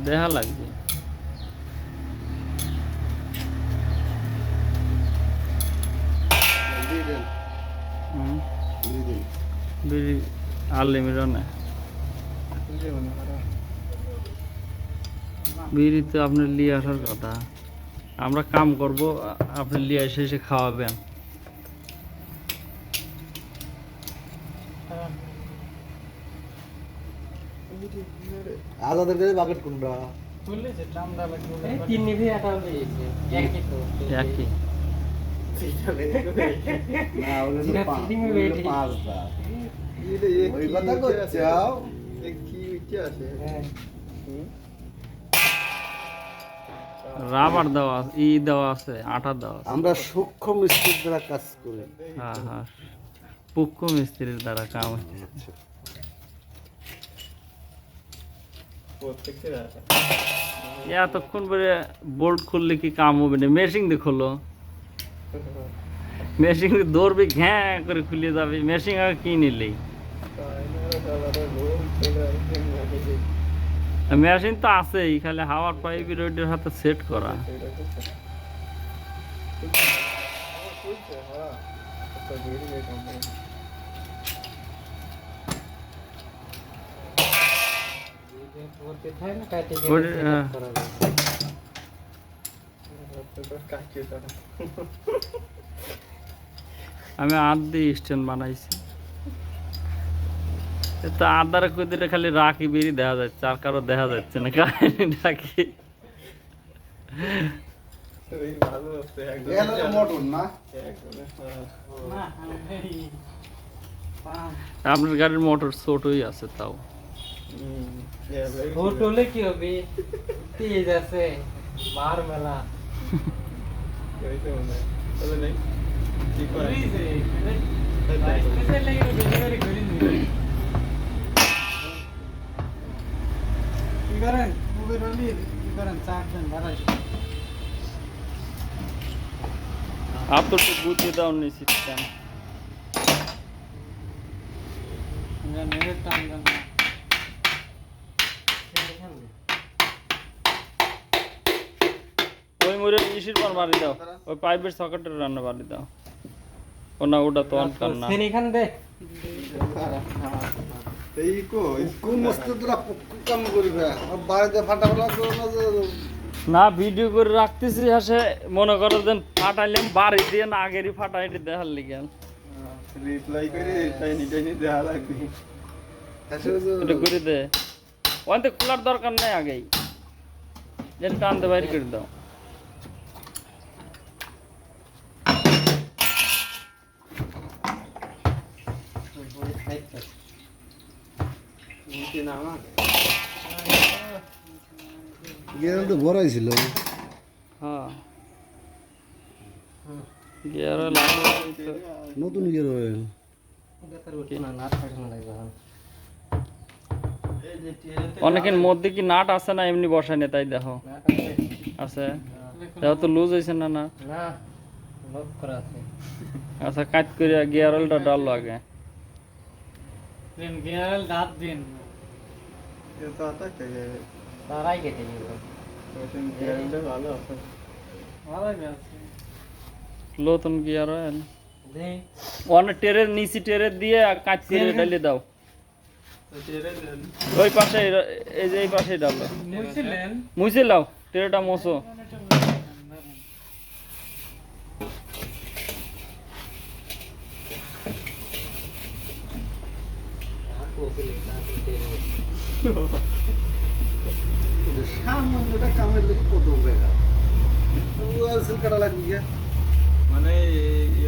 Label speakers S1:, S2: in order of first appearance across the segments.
S1: দেখা লাগবে বিড়ি আনলিমিটেড না বিড়ি তো আপনি নিয়ে আসার কথা আমরা কাম করব আপনি নিয়ে এসে এসে খাওয়াবেন
S2: আজাদের কাছে বাকেট কোনটা
S3: বললেছে দামটা লাগবে এই তিন নিভে এটা হয়েছে একই তো
S1: একই
S2: না ওগুলো
S3: যেটা
S2: তো
S3: ফিটিং এ বেটে।
S2: পাঁচটা
S4: এটা
S2: ওই কথা করছাও
S4: কি কি আছে
S1: রাবার দেওয়া দেওয়া আছে আটা দেওয়া আছে
S2: আমরা সূক্ষ্ম মিস্ত্রির দ্বারা কাজ করি
S1: হ্যাঁ হ্যাঁ পুক্ষ মিস্ত্রির দ্বারা কাম হচ্ছে
S4: প্রত্যেকটা আছে
S1: এতক্ষণ পরে বোল্ট খুললে কি কাম হবে না মেশিন দিয়ে খোলো মেশিন দিয়ে দৌড়বে ঘ্যাঁ করে খুলে যাবে মেশিন আগে কি নিলেই মেশিন তো আছেই খালি হাওয়ার পাইপের ওইটার হাতে সেট করা
S3: করতে থাকে না কাটে
S1: ওটা- হ্যাঁ। আমি আট দিয়ে স্ট্যান্ড বানাইছি তো আদারে কুদিরে খালি রাখি বেরি দেখা যাচ্ছে আর কারো দেখা যাচ্ছে না কাহিনী রাখি
S4: ভালো আছে
S2: এগুলো মোটর না
S3: না এই
S1: আপনার গাড়ির মোটর ছোটই আছে তাও
S3: হোটেলে কি হবে তেজ আছে বার মেলা কি করেন মুভি রলি কি করেন চার জন ভাড়াই
S1: आप तो गुती दाও নি সিস্টেম
S3: নেট টান দেন
S1: ওই মুরে ইসির পর মারি দাও ওই পাইপের সকেটের রান্না মারি দাও ও না ওটা তো অন কর না
S3: সেন এখান দে
S4: এই কো
S2: কোন মিস্ত্রির দ্বারা কাম করিবে আর বাড়িতে ফাটাফাটা করো না যে
S1: না ভিডিও করে রাখতেছি হাসে মনে করো যেন ফাটাইলাম বাড়ি দিয়ে না আগেরই ফাটাইতে দেখার লিগে
S4: রিপ্লাই করে টাইনি টাইনি দেয়া লাগবে
S2: আসলে যে
S1: এটা করে দে ওইতে খোলার দরকার নাই আগেই যেন টানতে বাইরে করে দাও
S4: নিচে নামা
S2: গেরাল তো ভরাই ছিল
S1: হ্যাঁ গিয়ার লাগলো
S2: নতুন গিয়ে রয়েল
S3: না না ফাটানো লাগবে
S4: এই যে টিয়াতে
S1: অনেকের মধ্যে কি নাট আছে না এমনি বসায় না তাই দেখো আছে দেখো তো লুজ হয়েছে না না
S3: না লক করা আছে
S1: আচ্ছা কাট করে গিয়ার অয়েলটা ডাললো আগে
S3: দিন গিয়াল দাঁত দিন
S4: এটা আতা কে
S3: তারাই কেটে নিল
S4: ওই গিয়ারটা ভালো আছে
S3: ভালো আছে
S1: নতুন গিয়ার অয়েল
S3: দে
S1: অনেক টেরের নিচি টেরের দিয়ে কাট করে ডালে দাও
S4: তো টেরে দেন
S1: ওই পাশে এই যে এই পাশে ডালো
S3: মুছিলেন
S1: মুছে লাও টেরেটা মোছো
S2: সামান্যটা কামের লোক কত বেগা ওয়ালসেল কাটা লাগবে কি
S4: মানে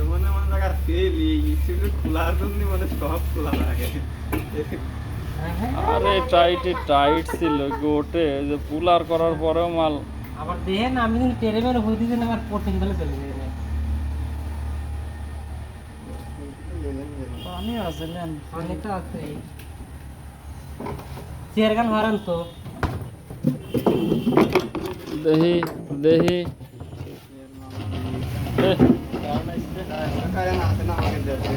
S4: এমন এমন জায়গা তেল ইসিলে খোলার জন্য মানে সব খোলা লাগে
S1: আরে টাইট ছিল গোটে যে পুলার করার পরেও মাল
S3: আবার দেখেন আমি কিন্তু টেরে মেরে হয়ে দিয়েছেন আমার প্রোটিন ফেলে চলে যায়
S1: পানি আছে নেন
S3: পানি তো আছে চেয়ার গান মারান তো
S1: দেহি দেহি এ, কারণ আসছে।
S4: কারণ আছে না আমাকে দেশে